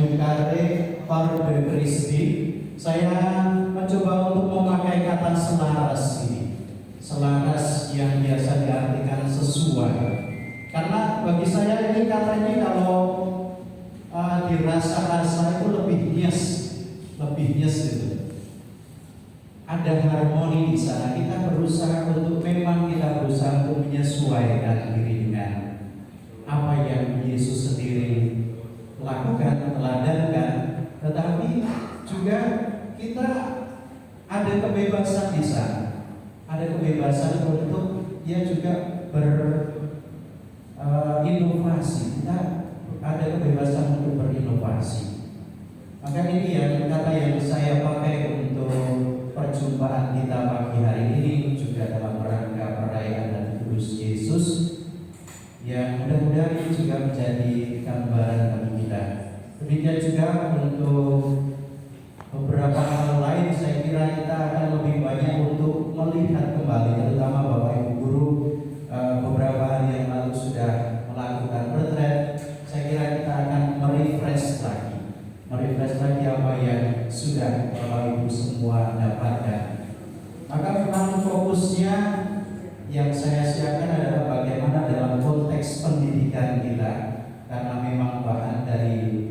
Mengingkari Parde Kristi, saya mencoba untuk memakai kata selaras ini. Selaras yang biasa diartikan sesuai. Karena bagi saya ini kata ini kalau dirasa-rasa itu lebih nyes gitu. Ada harmoni di sana. Kita berusaha untuk menyesuaikan diri dengan apa yang Yesus sendiri lakukan, teladankan, tetapi juga kita ada kebebasan di sana. Ada kebebasan untuk dia juga berinovasi. Kita ada kebebasan untuk berinovasi. Maka ini kata yang saya pakai untuk perjumpaan kita pagi hari ini juga dalam rangka perayaan dan Kudus Yesus, yang mudah-mudahan ini juga menjadi gambaran bagi kita. Demikian juga untuk beberapa hal lain, saya kira kita akan lebih banyak untuk melihat kembali, terutama Bapak Ibu Guru beberapa hari yang lalu sudah melakukan retret. Saya kira kita akan merefresh lagi apa yang sudah Bapak Ibu semua dapatkan. Maka memang fokusnya yang saya siapkan adalah bagaimana dalam konteks pendidikan kita, karena memang bahan dari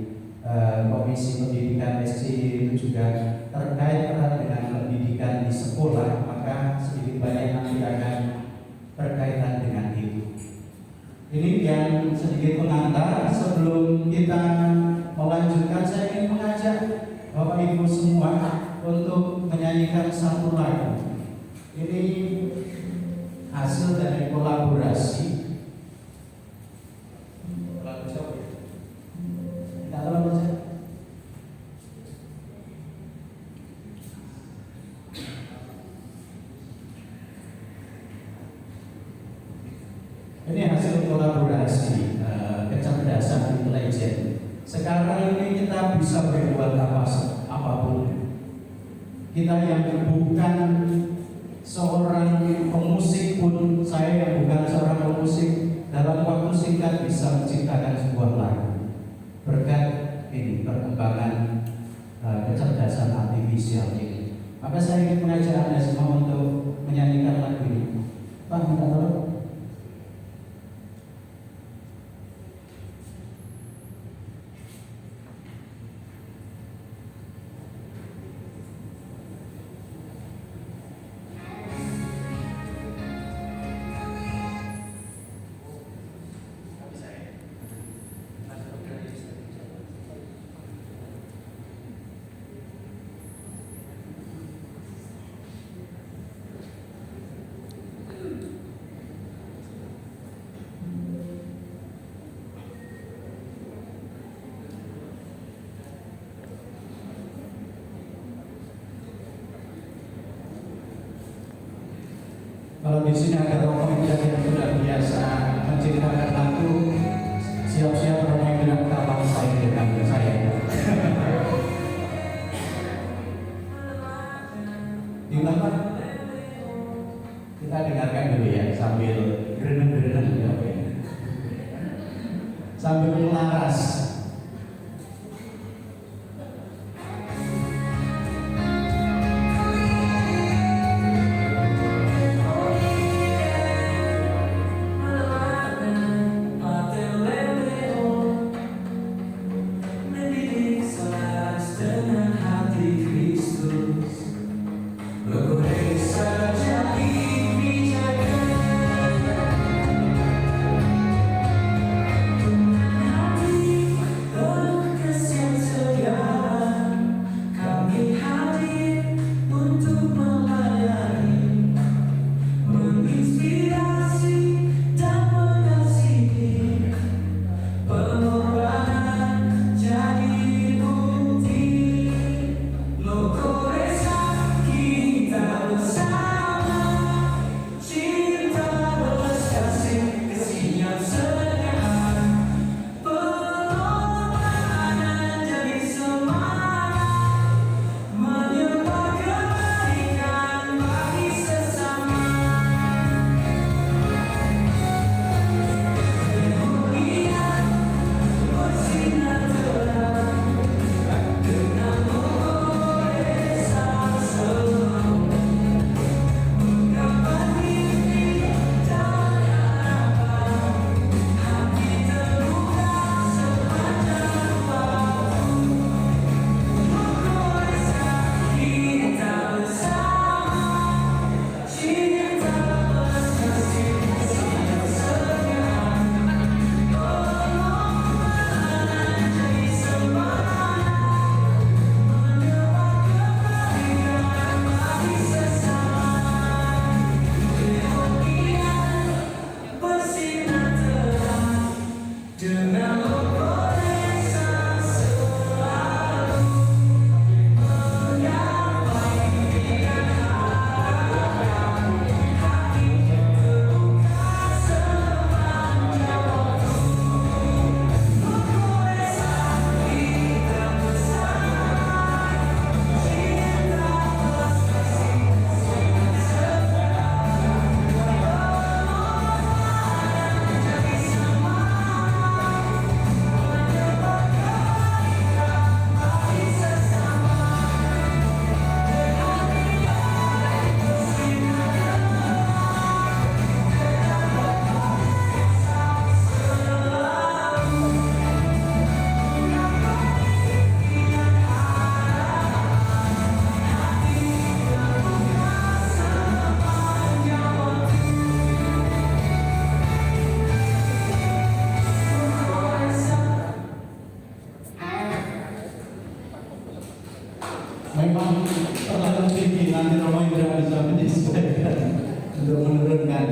Komisi Pendidikan SCY itu juga terkait erat dengan pendidikan di sekolah, maka sedikit banyak nanti akan berkaitan dengan itu. Ini yang sedikit pengantar. Sebelum kita melanjutkan, saya ingin mengajak Bapak Ibu semua untuk menyanyikan satu lagu. Ini hasil dari kolaborasi. Ini hasil kolaborasi kecerdasan intelijen. Sekarang ini kita bisa berbuat apapun. Kita yang bukan seorang pemusik pun, saya yang bukan seorang pemusik, dalam waktu singkat bisa menciptakan sebuah lagu berkat ini perkembangan kecerdasan artifisial ini. Maka saya ingin mengajak Anda semua untuk menyanyikan lagu ini. Pak, minta tolong. Kalau di sini ada orang yang sudah biasa menciptakan lagu, siap-siap orang yang bilang kapan saya dengan saya. Di mana? Kita dengarkan dulu ya sambil gereneng-gereneng ya. Sambil melaras. Memang terlalu tinggi, nanti Romo Indra bisa menyesuaikan untuk menurunkan.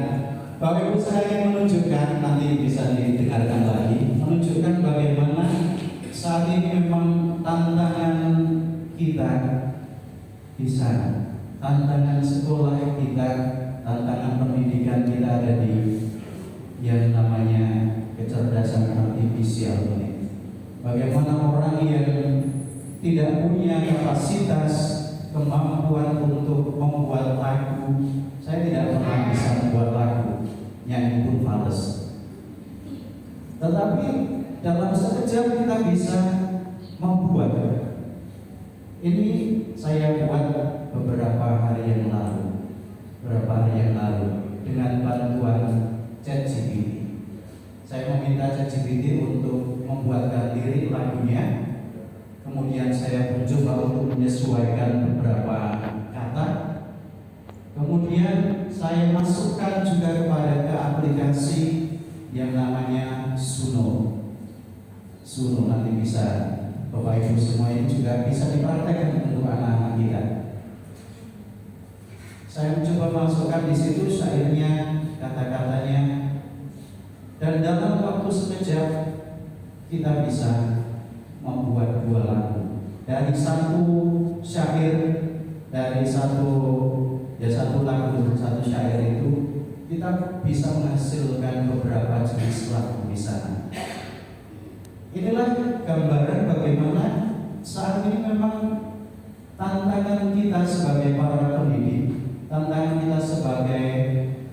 Bapak Ibu, saya ingin menunjukkan, nanti bisa didengarkan lagi, menunjukkan bagaimana saat ini memang tantangan kita di sana, tantangan sekolah kita, tantangan pendidikan kita ada di yang namanya kecerdasan artifisial ini. Bagaimana orang yang tidak punya kapasitas kemampuan untuk membuat lagu, saya tidak pernah bisa membuat lagu, nyanyi pun males. Tetapi dalam sekejap kita bisa membuat. Ini saya buat beberapa hari yang lalu, dengan bantuan ChatGPT. Saya meminta ChatGPT untuk membuatkan lirik lagunya. Kemudian saya mencoba untuk menyesuaikan beberapa kata. Kemudian saya masukkan juga kepada ke aplikasi yang namanya Suno. Suno nanti bisa Bapak Ibu semua ini juga bisa dipraktekkan untuk anak-anak kita. Saya mencoba masukkan di situ syairnya, kata-katanya, dan dalam waktu sekejap kita bisa membuat dua lagu dari satu syair, dari satu lagu, satu syair itu kita bisa menghasilkan beberapa jenis lagu di sana. Inilah gambaran bagaimana saat ini memang tantangan kita sebagai para pendidik, tantangan kita sebagai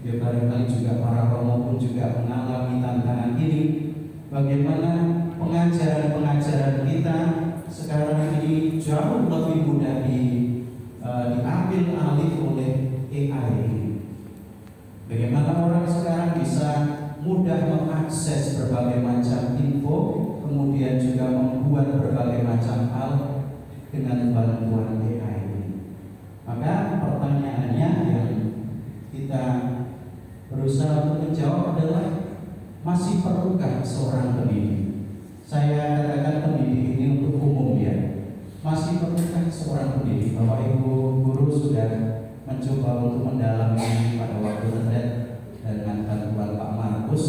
ya barangkali juga para romo pun juga mengalami tantangan ini. Bagaimana pengajaran kita sekarang ini jauh lebih mudah diambil alih oleh AI. Bagaimana orang sekarang bisa mudah mengakses berbagai macam info, kemudian juga membuat berbagai macam hal dengan bantuan AI. Maka pertanyaannya yang kita berusaha untuk menjawab adalah, masih perlukah seorang pendidik? Saya katakan pendidik ini untuk umum ya. Masih perlukah seorang pendidik? Bapak Ibu guru sudah mencoba untuk mendalami pada waktu retret dengan bantuan Pak Markus.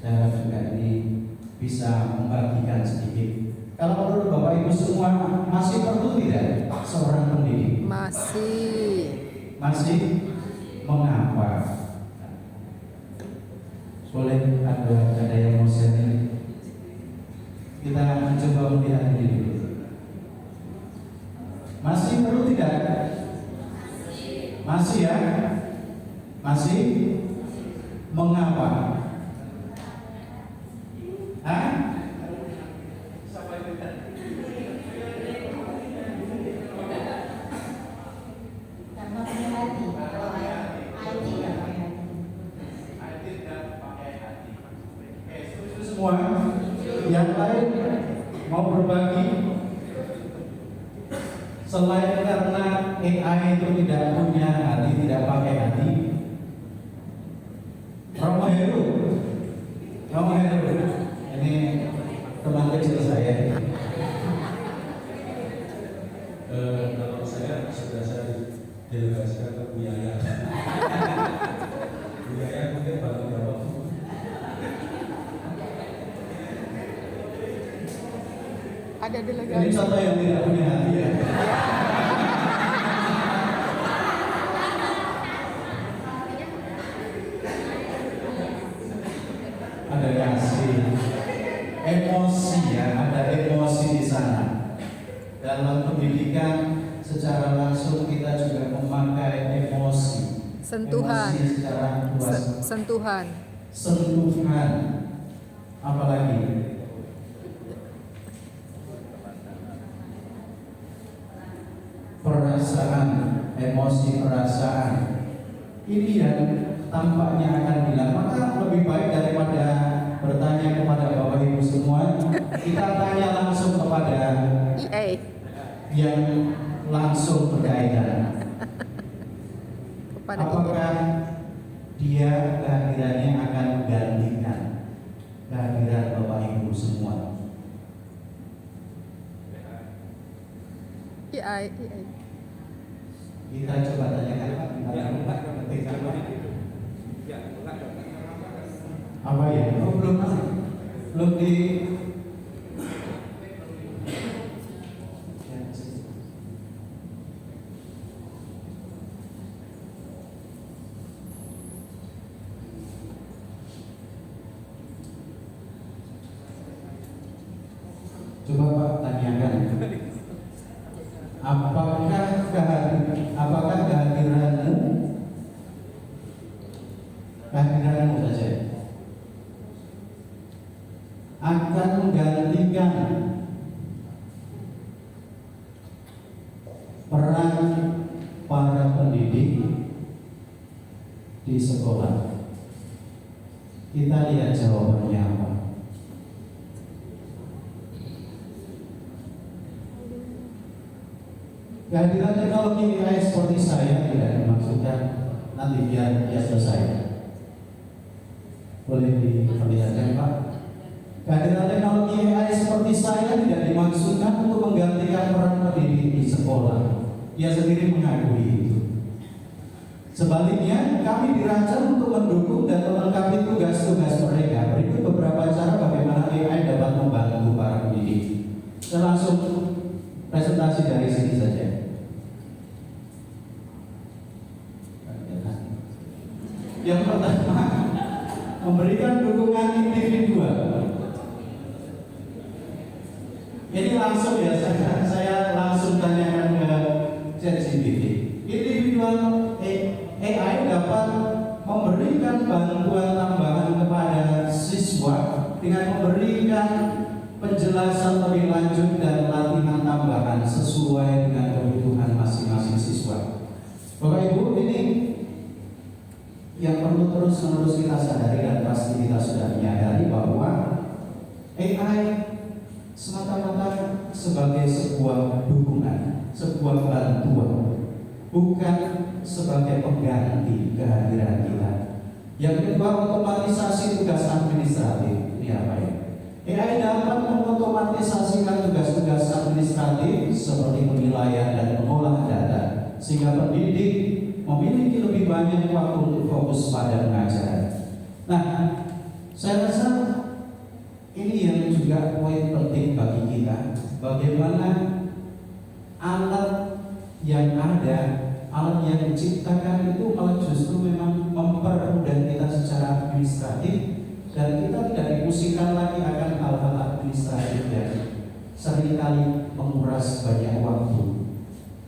Saya juga ini bisa membagikan sedikit. Kalau menurut Bapak Ibu semua, masih perlu tidak seorang pendidik? Masih. Masih? Mengapa? Boleh ada yang mau share ini? Kita mencoba melihat ini dulu. Masih perlu tidak? Masih ya? Masih? Mengapa? Hah? Semua yang lain mau berbagi selain karena AI itu tidak punya hati, tidak pakai hati. Romo Heru, ini teman kecil saya. Kalau saya sudah saya delegasikan ke Bu Yaya. Bu Yaya mungkin bantu jawab. Ada Ini delegasi. contoh yang tidak punya hati ya. Ada kasih, emosi ya, ada emosi di sana. Dalam pendidikan secara langsung kita juga memakai emosi. Sentuhan. Emosi secara luas. Sentuhan. Sentuhan. Apalagi? Perasaan, emosi perasaan. Ini yang tampaknya akan hilang. Maka lebih baik daripada bertanya kepada Bapak Ibu semua, kita tanya langsung kepada EA. yang langsung berkaitan. Apakah dia kehadirannya akan menggantikan kehadiran Bapak Ibu semua? EI. Kita coba tanyakan Pak. Apa ya? Oh, belum di. Coba Pak tanyakan. Apakah kehadiranmu saja akan menggantikan peran para pendidik di sekolah? Kita lihat jawabannya apa. Kehadiran teknologi AI seperti saya tidak dimaksudkan nanti biar selesai. Boleh diperlihatkan Pak? Kehadiran teknologi AI seperti saya tidak dimaksudkan untuk menggantikan peran pendidik di sekolah. Dia sendiri mengakui itu. Sebaliknya, kami dirancang untuk mendukung dan melengkapi tugas-tugas mereka. Berikut beberapa cara bagaimana AI dapat membantu para pendidik. Saya langsung presentasi dari sini saja. Yang pertama, memberikan dukungan individual. Ini langsung ya, saya langsung tanyakan ke ChatGPT. Individual AI dapat memberikan bantuan tambahan kepada siswa dengan memberikan penjelasan lebih lanjut dan latihan tambahan sesuai dengan kebutuhan masing-masing siswa. Bapak Ibu, ini yang perlu terus-menerus kita sadari dan pasti kita sudah menyadari bahwa AI semata-mata sebagai sebuah dukungan, sebuah bantuan, bukan sebagai pengganti kehadiran kita. Yang kedua, otomatisasi tugas administratif. Ini apa ya? AI dapat mengotomatisasikan tugas-tugas administratif seperti penilaian dan mengolah data, sehingga pendidik memiliki lebih banyak waktu untuk fokus pada pengajaran. Nah, saya rasa ini yang juga poin penting bagi kita. Bagaimana alat yang ada, alat yang diciptakan itu malah justru memang mempermudah kita secara administratif, dan kita tidak dipusingkan lagi akan hal-hal administratif yang seringkali menguras banyak waktu.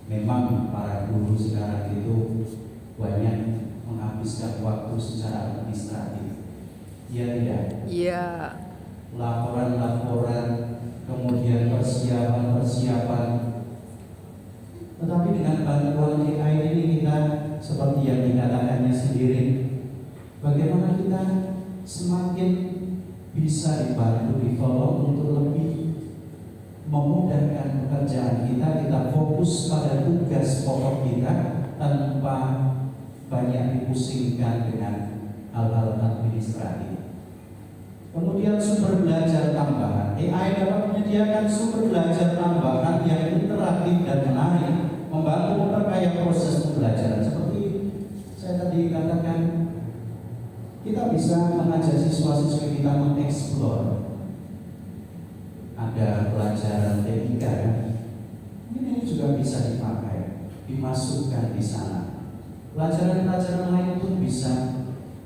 Memang para guru sekarang itu banyak menghabiskan waktu secara administratif. Iya tidak? Iya. Laporan-laporan, kemudian persiapan. Tetapi dengan bantuan AI ini kita seperti yang dikatakannya sendiri, bagaimana kita semakin bisa dibantu, ditolong untuk lebih memudahkan pekerjaan kita fokus pada tugas pokok kita tanpa banyak dipusingkan dengan hal-hal administratif. Kemudian sumber belajar tambahan. AI dapat menyediakan sumber belajar tambahan yang interaktif dan menarik, membantu memperkaya proses pembelajaran. Seperti saya tadi katakan, kita bisa mengajak siswa-siswi kita mengeksplor. Ada pelajaran T3 kan? Ini juga bisa dipakai, dimasukkan di sana. Pelajaran-pelajaran lain pun bisa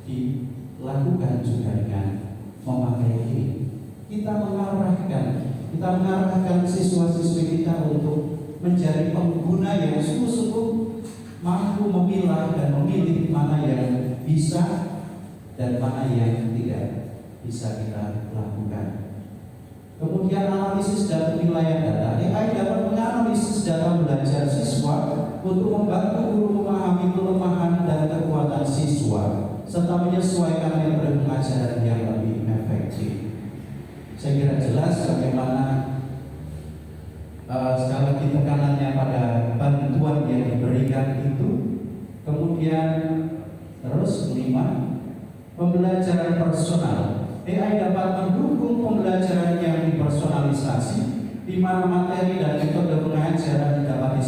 dilakukan juga dengan memakai ini. Kita mengarahkan siswa-siswi kita untuk menjadi pengguna yang sungguh-sungguh mampu memilah dan memilih mana yang bisa dan mana yang tidak bisa kita lakukan. Kemudian analisis dan penilaian data. AI dapat menganalisis data belajar siswa untuk membantu guru memahami kelemahan dan kekuatan siswa serta menyesuaikan metode pengajaran yang lebih efektif. Saya kira jelas bagaimana sekali lagi tekanannya pada bantuan yang diberikan itu. Kemudian terus kelima, pembelajaran personal. AI dapat mendukung pembelajaran yang dipersonalisasi, di mana materi dan metode pengajaran dapat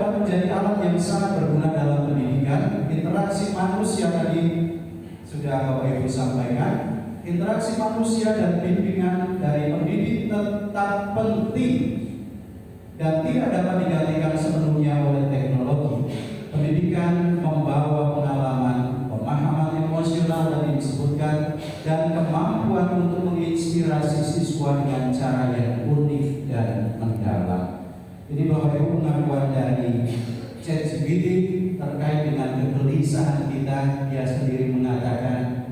dapat menjadi alat yang sangat berguna dalam pendidikan. Interaksi manusia tadi sudah Bapak Ibu sampaikan. Interaksi manusia dan bimbingan dari pendidik tetap penting dan tidak dapat digantikan sepenuhnya oleh teknologi. Pendidikan membawa pengalaman, pemahaman emosional tadi disebutkan, dan kemampuan untuk menginspirasi siswa dengan cara yang unik dan mendalam. Ini Bapak Ibu pengakuan dari ChatGPT terkait dengan kegelisahan kita. Dia sendiri mengatakan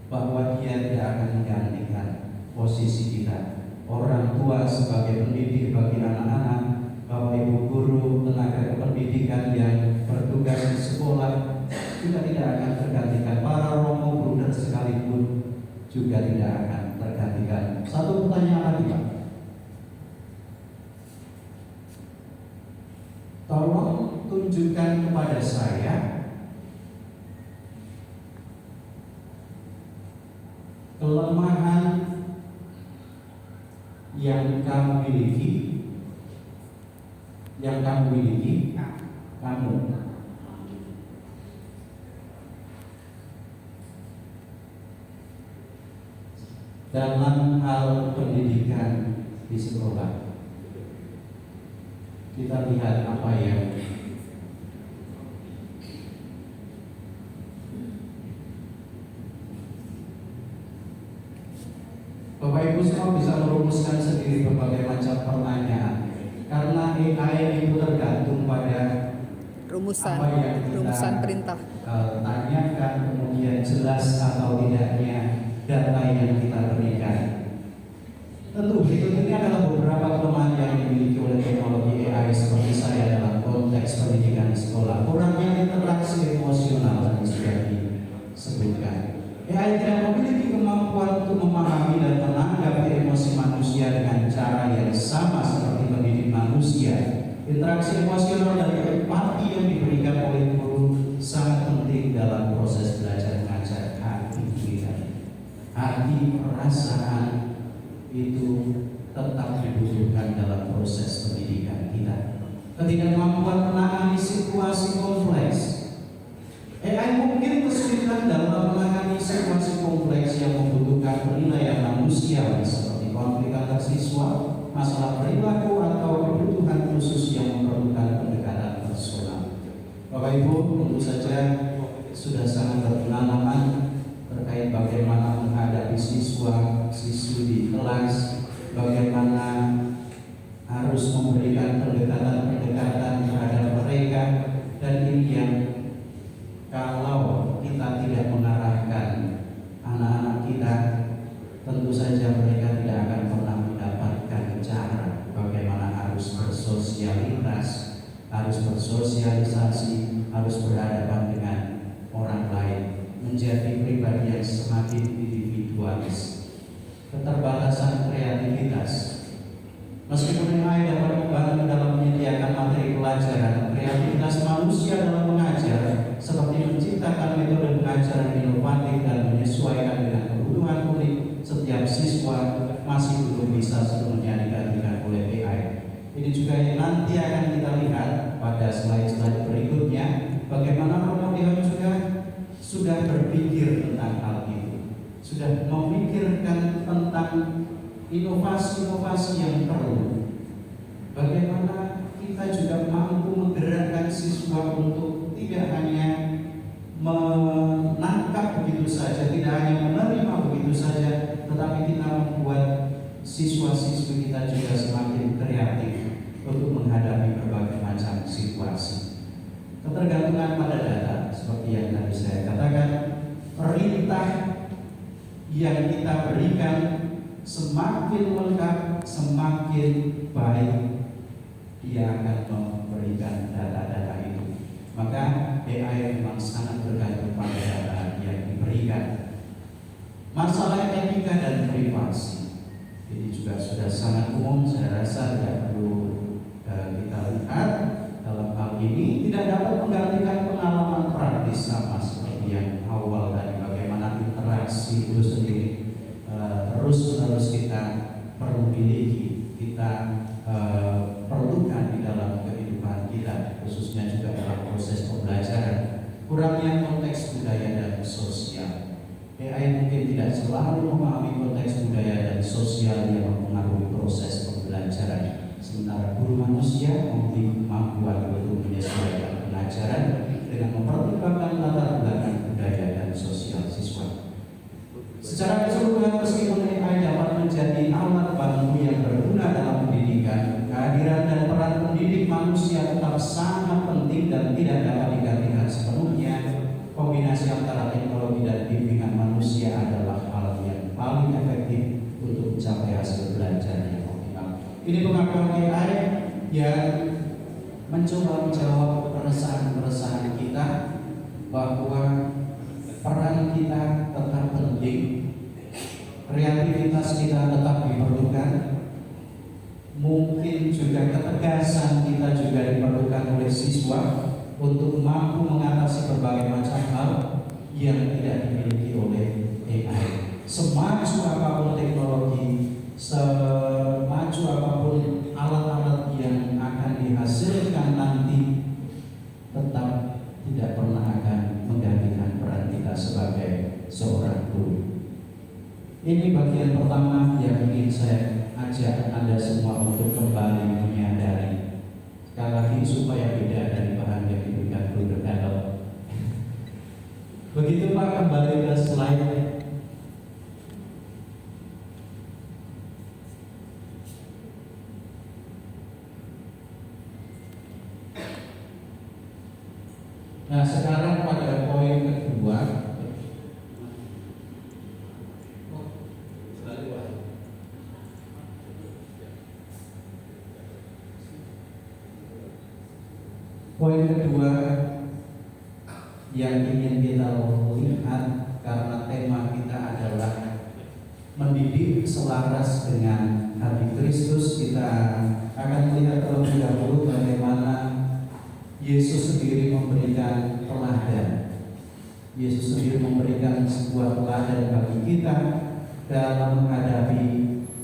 bahwa dia tidak akan menggantikan posisi kita. Orang tua sebagai pendidik bagi anak-anak, Bapak Ibu guru, tenaga kependidikan yang bertugas di sekolah juga tidak akan tergantikan. Para romo bruder sekalipun juga tidak akan tergantikan. Satu pertanyaan lagi, Pak. Tolong tunjukkan kepada saya kelemahan yang kamu miliki, kamu dalam hal pendidikan di sekolah. Kita lihat apa yang Bapak Ibu semua bisa merumuskan sendiri berbagai macam pertanyaan, karena AI itu tergantung pada Rumusan apa yang kita rumusan perintah. tanyakan, kemudian jelas atau tidaknya data yang kita berikan. Tentu berikut ini adalah beberapa kelemahan yang dimiliki oleh teknologi AI seperti saya dalam konteks pendidikan di sekolah. Kurangnya interaksi emosional yang sudah disebutkan. AI tidak memiliki kemampuan untuk memahami dan menanggapi emosi manusia dengan cara yang sama seperti pendidik manusia. Interaksi emosional dan empati yang diberikan oleh guru sangat penting dalam proses belajar mengajar hati, perasaan itu tetap dibutuhkan dalam proses pendidikan kita. Ketidakmampuan menangani situasi kompleks. AI mungkin kesulitan dalam menangani situasi kompleks yang membutuhkan penilaian manusia seperti konflik antar siswa, masalah perilaku atau kebutuhan khusus yang memerlukan pendekatan personal. Bapak Ibu tentu saja sudah sangat berpengalaman terkait bagaimana menghadapi siswa-siswi di kelas, bagaimana harus memberikan pendekatan-pendekatan terhadap mereka, dan ini yang kalau kita tidak mengarahkan anak-anak kita, tentu saja mereka tidak akan pernah mendapatkan cara bagaimana harus bersosialitas, harus bersosialisasi, harus berhadapan dengan orang lain, menjadi pribadi yang semakin individualis. Keterbatasan kreativitas. Meskipun AI dapat membantu dalam menyediakan materi pelajaran, kreativitas manusia dalam mengajar seperti menciptakan metode pengajaran inovatif dan menyesuaikan dengan kebutuhan unik setiap siswa masih belum bisa sepenuhnya digantikan oleh AI. Ini juga yang nanti akan kita lihat pada slide-slide berikutnya, bagaimana Romo Dion juga sudah berpikir tentang hal itu, sudah memikirkan tentang inovasi-inovasi yang perlu. Bagaimana kita juga mampu menggerakkan siswa untuk tidak hanya menangkap begitu saja, tidak hanya menerima begitu saja, tetapi kita membuat siswa-siswi kita juga semakin kreatif untuk menghadapi berbagai macam situasi. Ketergantungan pada data, seperti yang tadi saya katakan, perintah yang kita berikan semakin lengkap, semakin baik, dia akan memberikan data-data itu. Maka AI memang sangat bergantung pada data yang diberikan. Masalah etika dan privasi ini juga sudah sangat umum, saya rasa tidak perlu kita lihat dalam hal ini. Tidak dapat menggantikan pengalaman praktis sama seperti yang awal tadi, bagaimana interaksi itu sendiri terus-menerus kita perlu miliki, kita perlukan di dalam kehidupan kita, khususnya AI mungkin tidak selalu memahami konteks budaya dan sosial yang mempengaruhi proses pembelajaran. Sementara guru manusia mampu untuk menyesuaikan pengajaran dengan mempertimbangkan latar belakang budaya dan sosial siswa. Secara keseluruhan, meskipun AI dapat menjadi alat bantu yang berguna dalam pendidikan, kehadiran dan peran pendidik manusia tetap sangat penting dan tidak dapat digantikan sepenuhnya. Kombinasi antara teknologi dan bimbingan manusia adalah hal yang paling efektif untuk mencapai hasil belajar yang optimal. Ini pengakuan AI yang mencoba menjawab keresahan-keresahan kita bahwa peran kita tetap penting, kreativitas kita tetap diperlukan, mungkin juga ketegasan kita juga diperlukan oleh siswa untuk mampu mengatasi berbagai macam hal yang tidak dimiliki oleh AI. Semaju apapun teknologi, semaju apapun alat-alat yang akan dihasilkan nanti, tetap tidak pernah akan menggantikan peran kita sebagai seorang guru. Ini bagian pertama yang ingin saya ajak Anda semua untuk kembali menyadari. Sekali lagi supaya beda dari bahan yang diberikan Bruder Carol. Begitu Pak, kembali ke slide. Nah, sekarang pada poin kedua. Poin kedua yang ingin kita lihat, karena tema kita adalah mendidik selaras dengan hati Kristus, kita akan melihat terlebih dahulu bagaimana Yesus sendiri memberikan teladan. Yesus sendiri memberikan sebuah teladan bagi kita dalam menghadapi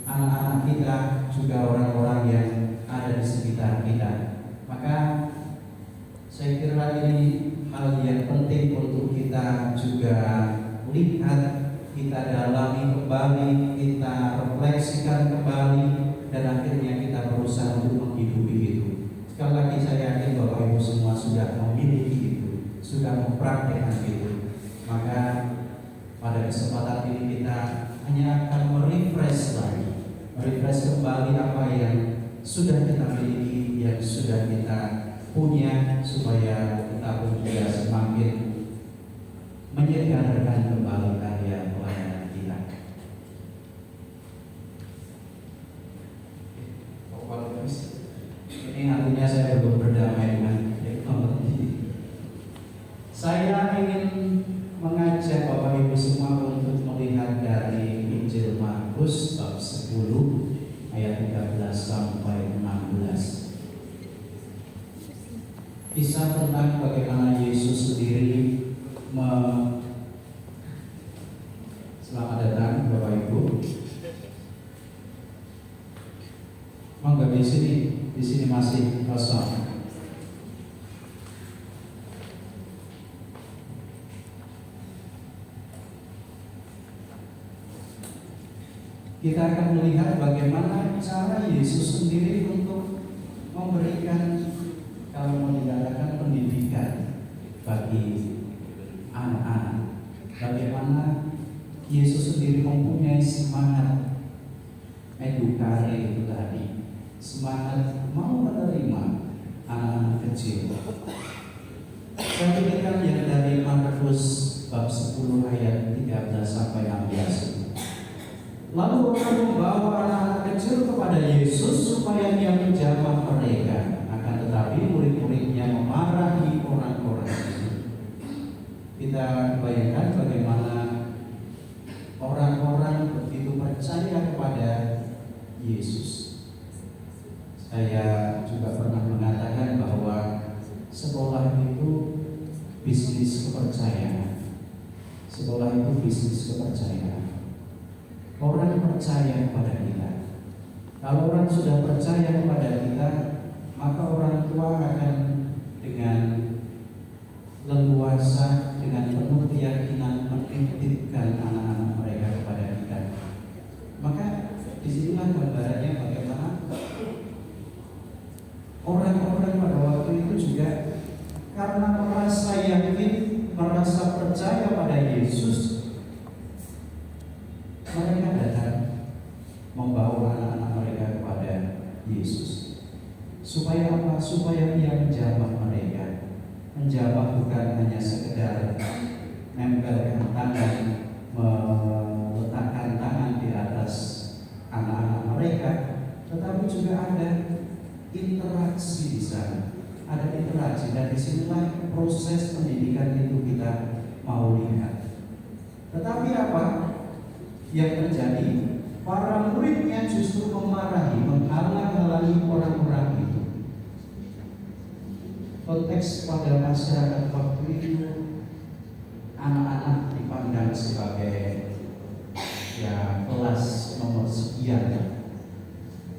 anak-anak kita, juga orang-orang yang ada di sekitar kita. Maka saya kira ini hal yang penting untuk kita juga lihat, kita dalami kembali, kita refleksikan kembali, dan akhirnya kita berusaha untuk menghidupi itu. Sekali lagi saya yakin Bapak Ibu semua sudah memiliki itu, sudah mempraktikkan itu. Maka pada kesempatan ini kita hanya akan merefresh lagi, merefresh kembali apa yang sudah kita miliki, yang sudah kita punya, supaya kita pun juga semakin menyegarkan kembali karya pelayanan kita. Ini artinya saya belum berdamai dengan teknologi. Saya ingin mengajak Bapak Ibu semua untuk melihat dari Injil Markus bab 10 ayat 13 sampai 16. Kisah tentang bagaimana Yesus sendiri selamat datang Bapak Ibu. Monggo di sini masih kosong. Kita akan melihat bagaimana cara Yesus sendiri untuk memberikan, kalau mau dikatakan, pendidikan bagi anak-anak. Bagaimana Yesus sendiri mempunyai semangat edukasi itu tadi, semangat mau menerima anak-anak kecil. Saya pikirkan yang dari Markus bab 10 ayat 13 sampai 16. Lalu orang membawa anak-anak kecil kepada Yesus supaya dia menjamah mereka. Akan tetapi murid-muridnya memarahi orang-orang itu. Kita bayangkan bagaimana orang-orang begitu percaya kepada Yesus. Saya juga pernah mengatakan bahwa sekolah itu bisnis kepercayaan. Sekolah itu bisnis kepercayaan. Orang percaya kepada kita. Kalau orang sudah percaya kepada kita, maka orang tua akan dengan leluasa, dengan penuh keyakinan menitipkan anak-anak mereka kepada kita. Maka disitulah gambarannya bagaimana orang-orang pada waktu itu juga karena merasa yakin, merasa percaya pada Yesus, mereka datang membawa anak-anak mereka kepada Yesus. Supaya apa? Supaya Dia menjamah mereka. Menjamah bukan hanya sekedar nempelkan tangan, meletakkan tangan di atas anak-anak mereka, tetapi juga ada interaksi di sana. Ada interaksi, dan disinilah proses pendidikan itu kita mau lihat. Tetapi apa yang terjadi? Para muridnya justru memarahi, menghalang-halangi orang-orang itu. Konteks pada masyarakat waktu itu, anak-anak dipandang sebagai kelas nomor sekian,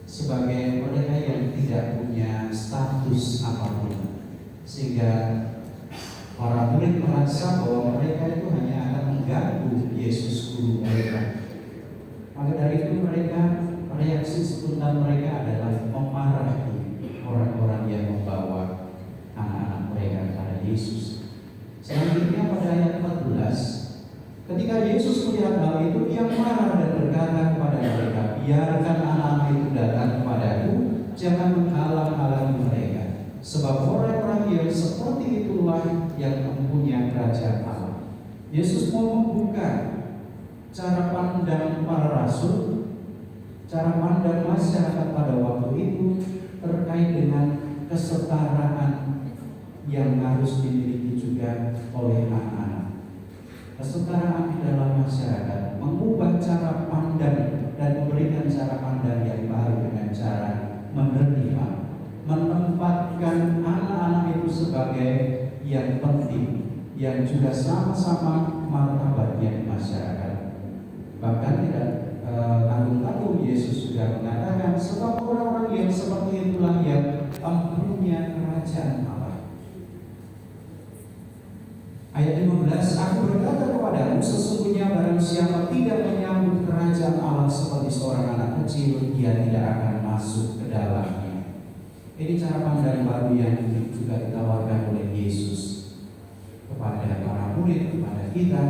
sebagai mereka yang tidak punya status apapun, sehingga para murid merasa bahwa mereka itu hanya akan mengganggu Yesus guru mereka. Maka dari itu reaksi spontan mereka adalah memarahi orang-orang yang membawa anak-anak mereka kepada Yesus. Selanjutnya pada ayat 14, ketika Yesus melihat hal itu, Dia marah dan berkata kepada mereka, biarkan anak-anak itu datang kepadaku, jangan menghalang-halangi mereka, sebab orang-orang yang seperti itulah yang mempunyai kerajaan Allah. Yesus mau membuka cara pandang para rasul, cara pandang masyarakat pada waktu itu terkait dengan kesetaraan yang harus dimiliki juga oleh anak-anak. Kesetaraan di dalam masyarakat, mengubah cara pandang dan memberikan cara pandang yang baru dengan cara menerima, menempatkan anak-anak itu sebagai yang penting, yang juga sama-sama martabatnya di masyarakat. Bahkan tidak tanggung-tanggung Yesus juga mengatakan, sebab orang-orang yang seperti itulah yang mempunyai kerajaan Allah. Ayat 15, aku berkata kepadamu, sesungguhnya barang siapa tidak menyambut kerajaan Allah seperti seorang anak kecil, dia tidak akan masuk ke dalamnya. Ini cara pandang baru yang juga ditawarkan oleh Yesus kepada para murid, kepada kita,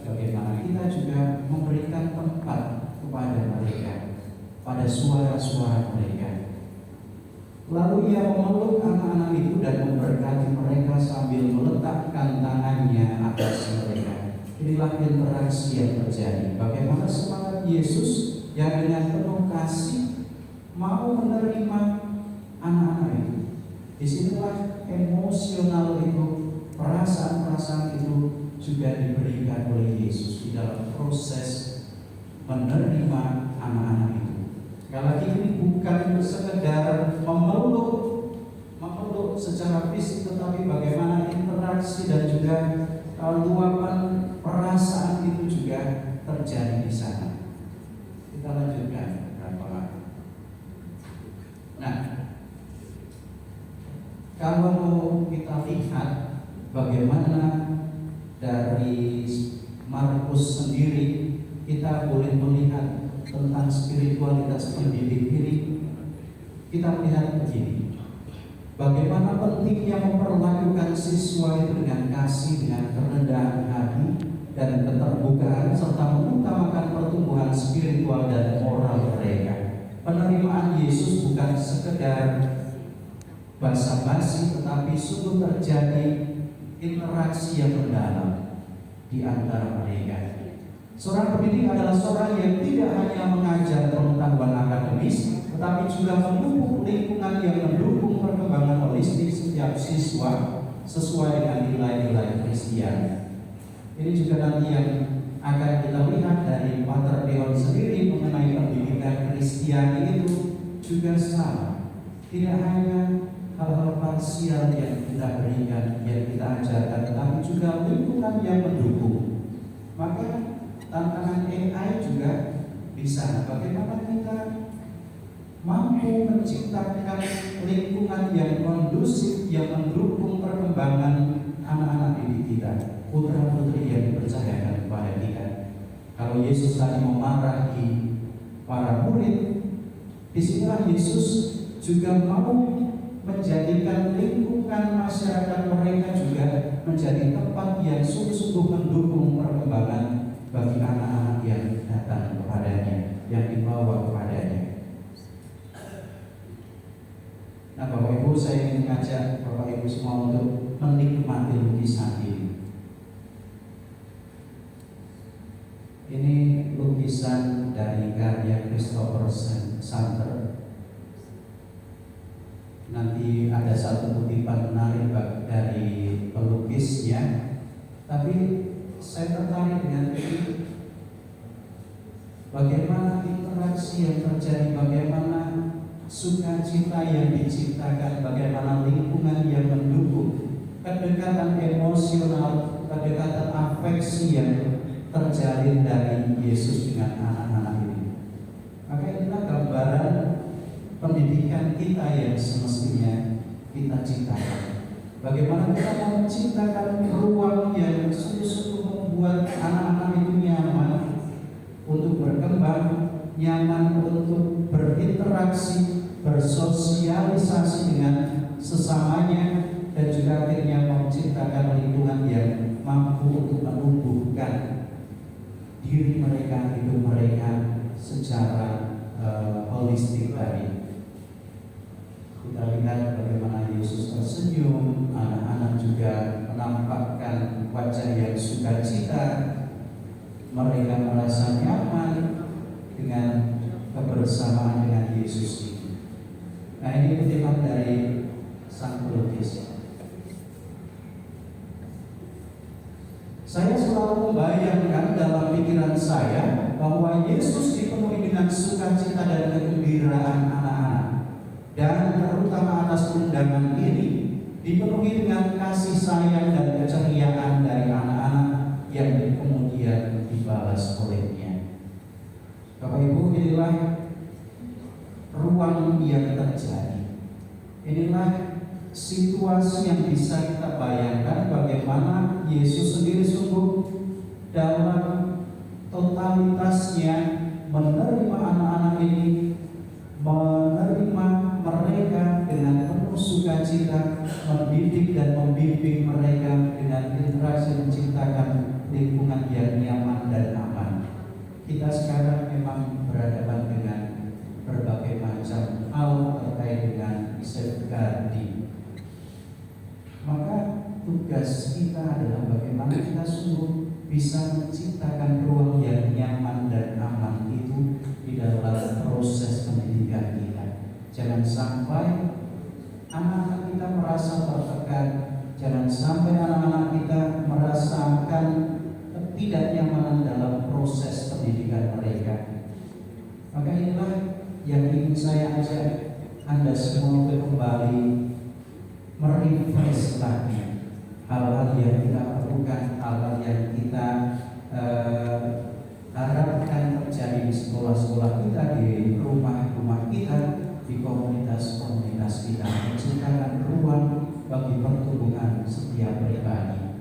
bagaimana kita juga memberikan tempat kepada mereka, pada suara-suara mereka. Lalu Ia memeluk anak-anak itu dan memberkati mereka sambil meletakkan tangannya atas mereka. Inilah interaksi yang terjadi. Bagaimana semangat Yesus yang dengan penuh kasih mau menerima anak-anak itu. Disinilah emosional itu, perasaan-perasaan itu juga diberikan oleh Yesus di dalam proses menerima anak-anak itu. Sekali lagi, ini bukan sekedar memeluk secara fisik, tetapi bagaimana interaksi dan juga luapan perasaan itu juga terjadi di sana. Kita lanjutkan berapa lagi. Nah, kalau kita lihat bagaimana dari Markus sendiri, kita boleh melihat tentang spiritualitas pendidik ini. Kita melihat begini, bagaimana pentingnya memperlakukan siswa itu dengan kasih, dengan kerendahan hati dan keterbukaan, serta mengutamakan pertumbuhan spiritual dan moral mereka. Penerimaan Yesus bukan sekedar basa-basi, tetapi sungguh terjadi interaksi yang mendalam di antara mereka. Seorang pendidik adalah seorang yang tidak hanya mengajar pengetahuan akademis, tetapi juga mendukung lingkungan yang mendukung perkembangan holistik setiap siswa sesuai dengan nilai-nilai Kristen. Ini juga nanti yang akan kita lihat dari Pater Deon sendiri mengenai pendidikan Kristiani itu juga sama. Tidak hanya hal-hal parsial yang kita berikan, yang kita ajarkan, tetapi juga lingkungan yang mendukung. Maka tantangan AI juga di sana. Bagaimana kita mampu menciptakan lingkungan yang kondusif, yang mendukung perkembangan anak-anak didik kita, putra-putri yang dipercayakan kepada kita. Kalau Yesus tadi memarahi para murid, disinilah Yesus juga mau menjadikan lingkungan masyarakat mereka juga menjadi tempat yang sungguh-sungguh mendukung perkembangan bagi anak-anak yang datang kepadanya, yang dibawa kepadanya. Nah, Bapak Ibu, saya ingin mengajak Bapak Ibu semua untuk menikmati lukisan ini. Ini lukisan dari karya Christopher Santer. Nanti ada satu kutipan menarik dari pelukisnya, tapi saya tertarik dengan ini. Bagaimana interaksi yang terjadi, bagaimana sukacita yang diciptakan, bagaimana lingkungan yang mendukung, kedekatan emosional, kedekatan afeksi yang terjalin dari Yesus dengan anak-anak ini. Maka inilah gambaran pendidikan kita yang semestinya kita ciptakan. Bagaimana kita menciptakan ruang yang sungguh-sungguh membuat anak-anak itu nyaman untuk berkembang, nyaman untuk berinteraksi, bersosialisasi dengan sesamanya, dan juga akhirnya menciptakan lingkungan yang mampu untuk menumbuhkan diri mereka, hidup mereka secara holistik tadi. Kita lihat bagaimana Yesus tersenyum, anak-anak juga menampakkan wajah yang sukacita, mereka merasa nyaman dengan kebersamaan dengan Yesus ini. Nah, ini kutipan dari sang pelukis. Saya selalu membayangkan dalam pikiran saya bahwa Yesus dipenuhi dengan sukacita dan kegembiraan anak-anak, dan terutama atas undangan ini dipenuhi dengan kasih sayang dan keceriaan dari anak-anak yang kemudian dibalas olehnya. Bapak Ibu, inilah ruang yang terjadi. Inilah situasi yang bisa kita bayangkan bagaimana Yesus sendiri sungguh dalam totalitasnya menerima anak-anak ini, menerima mereka dengan penuh sukacita, mendidik dan membimbing mereka dengan interaksi menciptakan lingkungan yang nyaman dan aman. Kita sekarang memang berhadapan dengan berbagai macam hal terkait dengan safeguarding. Maka tugas kita adalah bagaimana kita sungguh bisa menciptakan ruang yang nyaman dan aman itu di dalam proses pendidikan kita. Jangan sampai anak-anak kita merasa tertekan, jangan sampai anak-anak kita merasakan ketidaknyamanan dalam proses pendidikan mereka. Maka inilah yang ingin saya ajak Anda semua untuk kembali merefresh lagi hal-hal yang kita lakukan, hal-hal yang kita harapkan terjadi di sekolah-sekolah kita, di rumah-rumah kita, di komunitas-komunitas kita, menciptakan ruang bagi pertumbuhan setiap pribadi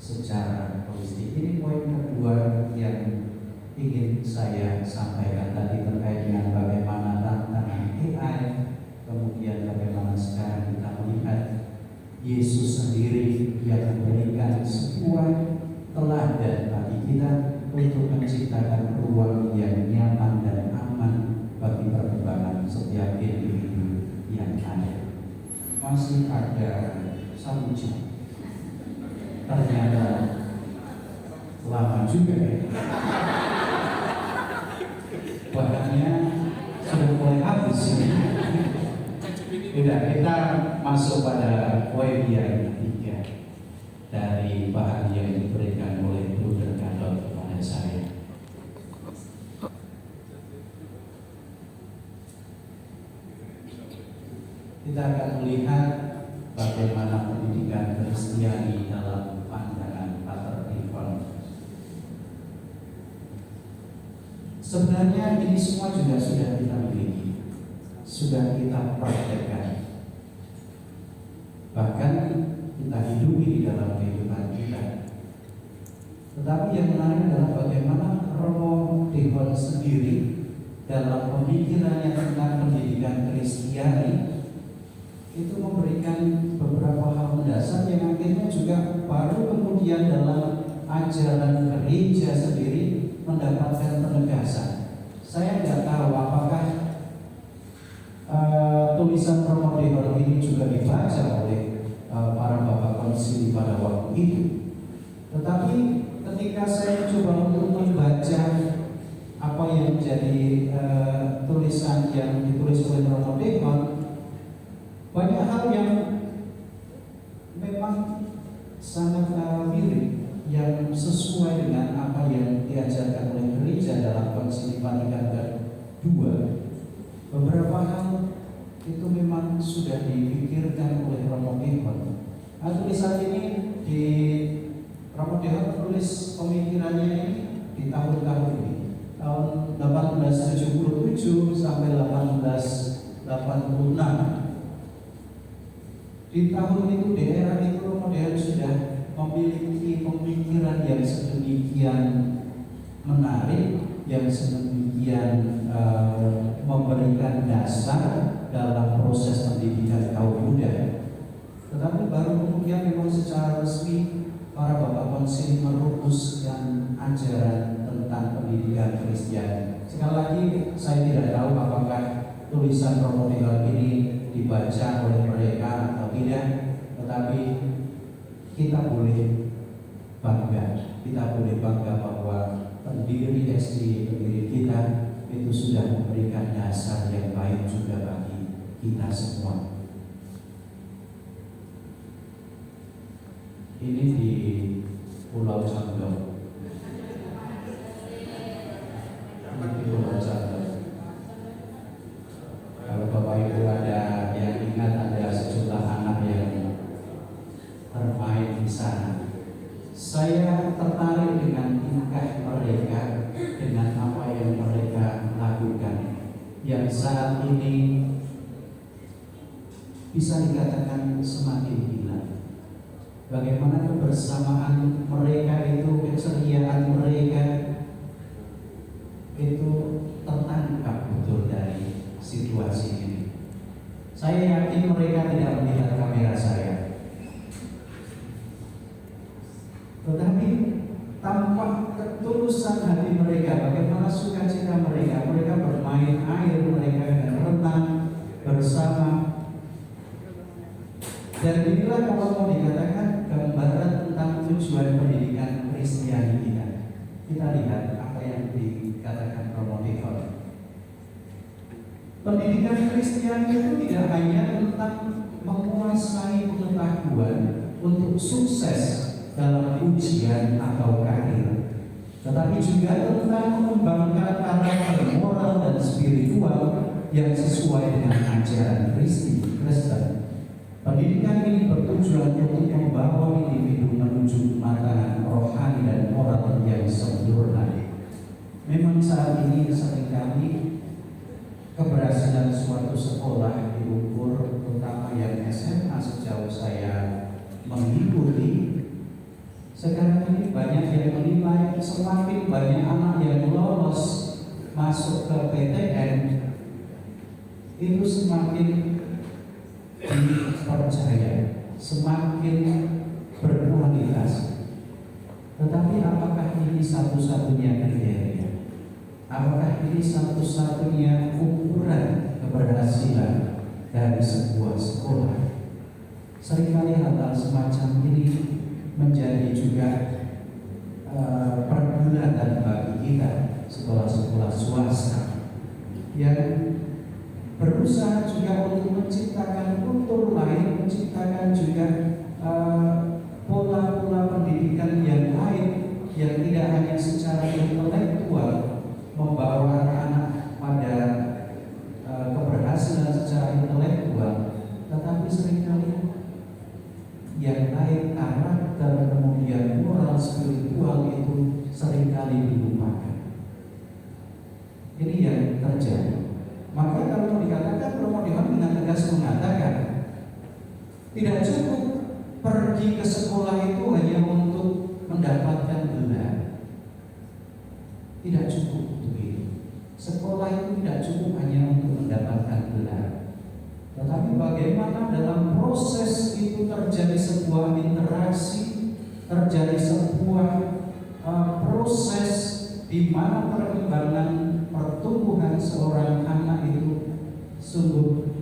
secara holistik. Ini poin kedua yang ingin saya sampaikan tadi terkait dengan bagaimana tantangan AI, kemudian bagaimana sekarang kita melihat Yesus sendiri yang memberikan sebuah teladan bagi kita untuk menciptakan ruang yang nyaman dan aman bagi perkembangan setiap individu yang ada. Masih ada 1 jam. Ternyata lama juga ya. Bahannya sudah mulai habis ini. Sudah, kita masuk pada poin yang ketiga dari bahan yang diberikan oleh Bruder Gatot kepada saya. Kita akan melihat bagaimana pendidikan Kristiani dalam pandangan Pater Ivan. Sebenarnya ini semua juga sudah kita miliki, sudah kita praktekkan, bahkan kita hidupi di dalam kehidupan kita. Tetapi yang menarik adalah bagaimana sendiri dalam pemikirannya tentang pendidikan Kristiani itu memberikan beberapa hal mendasar yang akhirnya juga baru kemudian dalam ajaran gereja sendiri mendapatkan penegasan. Saya tidak tahu apakah tulisan Romo Dewa ini juga dibaca oleh para bapak konsili pada waktu itu. Tetapi ketika saya coba untuk membaca apa yang menjadi tulisan yang ditulis oleh Romo Dewa, banyak hal yang memang sangat mirip, yang sesuai dengan apa yang diajarkan oleh gereja dalam Konsili Vatikan II. Beberapa hal itu memang sudah dipikirkan oleh Romo Dewa. Tulisan ini di Romo Dewa menulis pemikirannya ini di tahun-tahun ini, tahun 1877 sampai 1886. Di tahun itu, di era itu Romo Dewa sudah memiliki pemikiran yang sedemikian menarik, yang sedemikian memberikan dasar dalam proses pendidikan kaum muda. Tetapi baru kemudian memang secara resmi para bapak konsili merumuskan ajaran tentang pendidikan Kristiani. Sekali lagi saya tidak tahu apakah tulisan Romo Dewa ini dibaca oleh mereka atau tidak, tetapi kita boleh bangga bahwa pendiri SD, pendiri kita itu sudah memberikan dasar yang baik juga bagi kita semua. Ini di Pulau Cangdong. Ini di Pulau Cangdong. Kalau Bapak Ibu ada yang ingat, ada sejumlah anak yang bermain di sana. Saya tertarik dengan tingkah mereka, dengan apa yang mereka lakukan, yang saat ini bisa dikatakan semakin gila. Bagaimana kebersamaan mereka itu, keceriaan mereka itu tertangkap betul dari situasi ini. Saya yakin mereka tidak melihat kamera saya, tetapi tampak ketulusan hati mereka, bagaimana sukacita mereka. Mereka bermain air, mereka renang bersama. Dan inilah kalau mau dikatakan gambaran tentang tujuan pendidikan Kristiani kita. Kita lihat apa yang dikatakan Romo Dewa. Pendidikan Kristiani itu tidak hanya tentang menguasai pengetahuan untuk sukses dalam ujian atau karir, tetapi juga tentang mengembangkan karakter moral dan spiritual yang sesuai dengan ajaran Kristen. Pendidikan ini bertujuan untuk membawa individu menuju kematangan rohani dan moral yang sempurna. Memang saat ini seringkali keberhasilan suatu sekolah diukur, terutama yang SMA sejauh saya mengikuti. Sekarang ini banyak yang menilai semakin banyak anak yang lolos masuk ke PTN itu semakin dipercaya, semakin berkualitas. Tetapi apakah ini satu-satunya kriteria? Apakah ini satu-satunya ukuran keberhasilan dari sebuah sekolah? Seringkali hal-hal semacam ini menjadi juga pergulatan bagi kita, sekolah-sekolah swasta yang berusaha juga untuk menciptakan kultur lain, menciptakan juga pola-pola pendidikan yang lain yang tidak hanya secara intelektual membawa anak pada keberhasilan secara intelektual, tetapi seringkali yang lain, karakter, kemudian moral spiritual itu seringkali dilupakan. Ini yang terjadi. Maka kalau dikatakan Romo Dewa dengan tegas mengatakan tidak cukup pergi ke sekolah itu hanya untuk mendapatkan gelar. Tidak cukup untuk itu. Sekolah itu tidak cukup hanya untuk mendapatkan gelar, tetapi bagaimana dalam proses itu terjadi sebuah interaksi, terjadi sebuah proses di mana perkembangan pertumbuhan seorang anak itu sungguh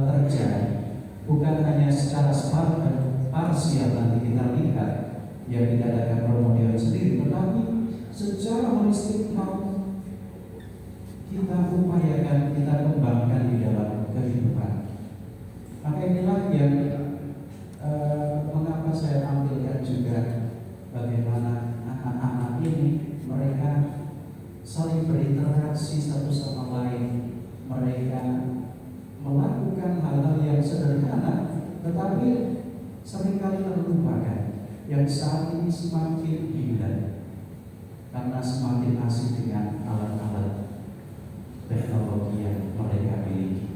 terjadi, bukan hanya secara parsial nanti kita lihat yang dikatakan Romo Dewan sendiri, tetapi secara holistik kita upayakan, kita kembangkan di dalam kehidupan. Maka inilah yang mengapa saya tampilkan juga bagaimana anak-anak ini mereka saling berinteraksi satu sama lain, mereka melakukan hal-hal yang sederhana, tetapi seringkali terlupakan, yang saat ini semakin gila karena semakin asik dengan alat-alat teknologi yang mereka miliki.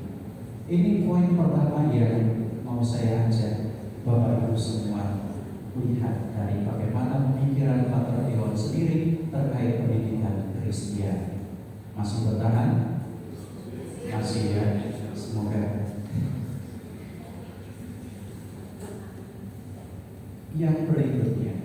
Ini poin pertama yang mau saya ajak Bapak Ibu semua lihat dari bagaimana pemikiran Pater Dewan sendiri terkait pendidikan Kristiani. Masih bertahan? Masih ya, semoga. Yang berikutnya,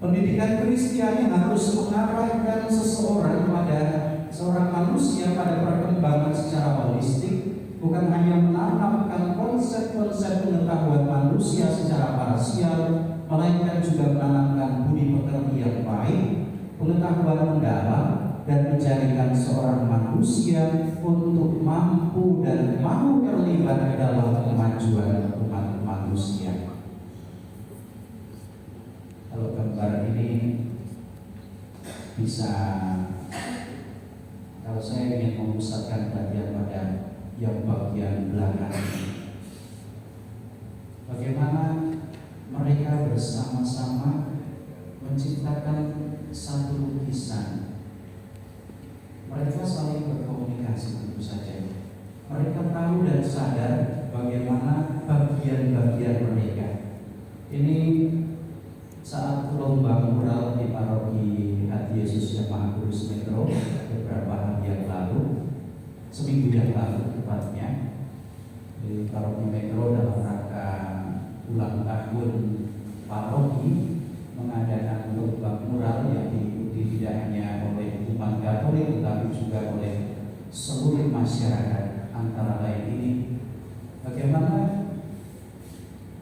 pendidikan Kristiani harus mengarahkan seseorang pada seorang manusia pada perkembangan secara holistik, bukan hanya menanamkan konsep-konsep pengetahuan manusia secara parsial, melainkan juga menanamkan budi pekerti yang baik, pengetahuan mendalam, dan menjadikan seorang manusia untuk mampu dan mau terlibat dalam kemajuan umat manusia. Kalau gambar ini bisa, kalau saya ingin memusatkan perhatian pada yang bagian belakang, bagaimana mereka bersama-sama menciptakan satu lukisan. Mereka saling berkomunikasi tentu saja. Mereka tahu dan sadar bagaimana bagian-bagian mereka. Ini saat lomba mural di paroki Hati Yesus yang Maha Kudus Metro beberapa hari yang lalu, seminggu yang lalu tepatnya, di paroki Metro dalam rangka ulang tahun paroki mengadakan lomba mural yang diikuti tidak hanya oleh umat Katolik tetapi juga oleh seluruh masyarakat. Antara lain ini, bagaimana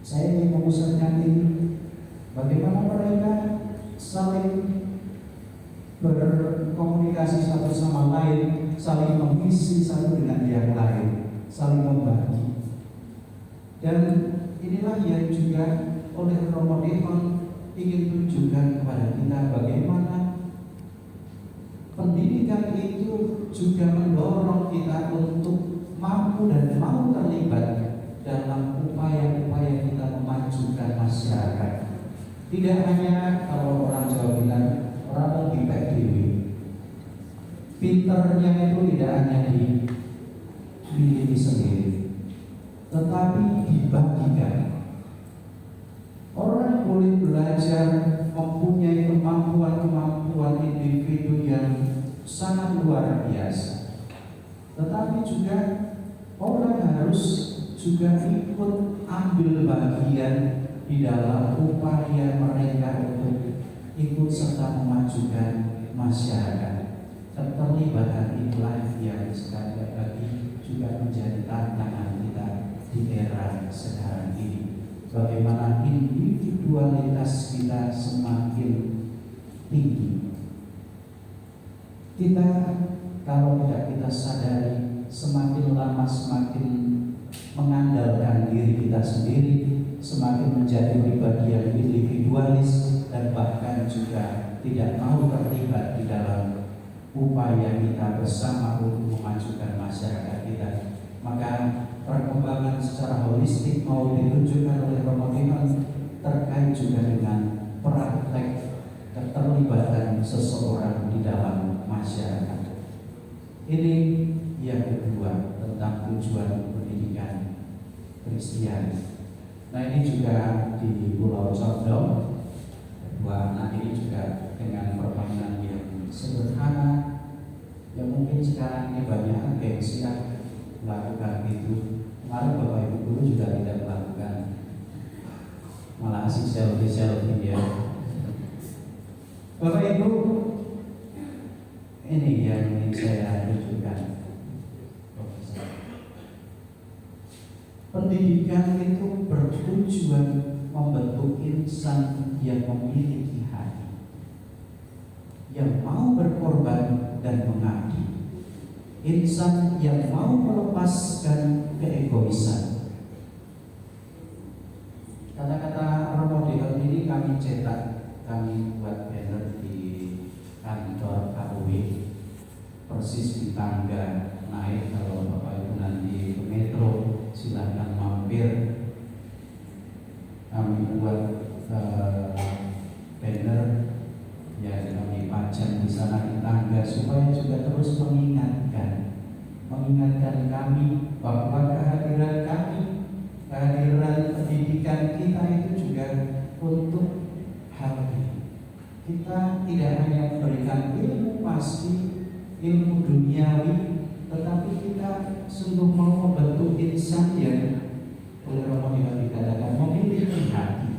saya ingin memusatkan ini, bagaimana mereka saling berkomunikasi satu sama lain, saling mengisi satu dengan yang lain, saling membagi. Dan inilah yang juga oleh Romo Dewan ingin tunjukkan kepada kita bagaimana pendidikan itu juga mendorong kita untuk mampu dan mau terlibat dalam upaya-upaya kita memajukan masyarakat. Tidak hanya kalau orang Jawa bilang orang mau bipek dewi, pinternya itu tidak hanya dimiliki sendiri, tetapi dibagikan. Orang boleh belajar mempunyai kemampuan-kemampuan individu yang sangat luar biasa, tetapi juga orang harus juga ikut ambil bagian di dalam upaya mereka untuk ikut serta memajukan masyarakat. Keterlibatan inilah yang sekali lagi juga menjadi tantangan kita di era sekarang ini. Bagaimana individualitas kita semakin tinggi. Kita kalau tidak kita sadari, semakin lama semakin mengandalkan diri kita sendiri, semakin menjadi pribadi yang individualis, dan bahkan juga tidak mau terlibat di dalam upaya kita bersama untuk memajukan masyarakat kita. Maka perkembangan secara holistik mau ditunjukkan oleh Romo Dewan terkait juga dengan praktek keterlibatan seseorang di dalam masyarakat. Ini yang kedua tentang tujuan pendidikan Kristiani. Nah, ini juga di Pulau Condong, dua anak ini juga itu. Kemarin Bapak Ibu guru juga tidak melakukan, malah asik selfie ya. Bapak Ibu, ini yang ingin saya tunjukkan. Pendidikan itu bertujuan membentuk insan yang memiliki hati, yang mau berkorban dan mengabdi, insan yang mau melepaskan keegoisan. Kata-kata role model ini kami cetak, kami buat banner di kantor KUW, persis di tangga naik. Kalau Bapak Ibu nanti ke metro, silahkan mampir. Kami buat banner yang kami pajang di sana di tangga supaya juga terus mengingatkan kami bahwa kehadiran kami, kehadiran pendidikan kita itu juga untuk hal ini. Kita tidak hanya memberikan ilmu pasti, ilmu duniawi, tetapi kita sungguh mau membentuk insan yang oleh Romo dikatakan memiliki hati,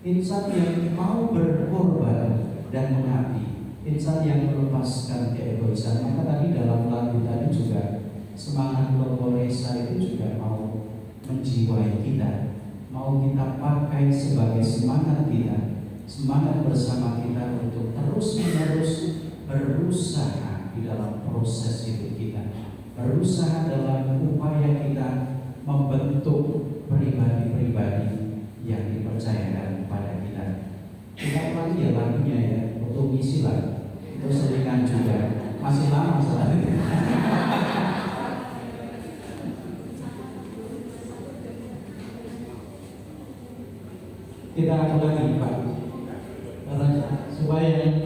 insan yang mau berkorban dan mengabdi, insan yang melepaskan keegoisan. Maka tadi dalam lagu tadi juga semangat Logoresa itu juga mau menjiwai kita, mau kita pakai sebagai semangat kita, semangat bersama kita untuk terus-menerus berusaha di dalam proses hidup kita, berusaha dalam upaya kita membentuk pribadi-pribadi yang dipercayakan kepada kita. Kita lagi ya lagunya ya, untuk misi lah, terus selingan juga masih lama soalnya. Kita ulangi Pak, supaya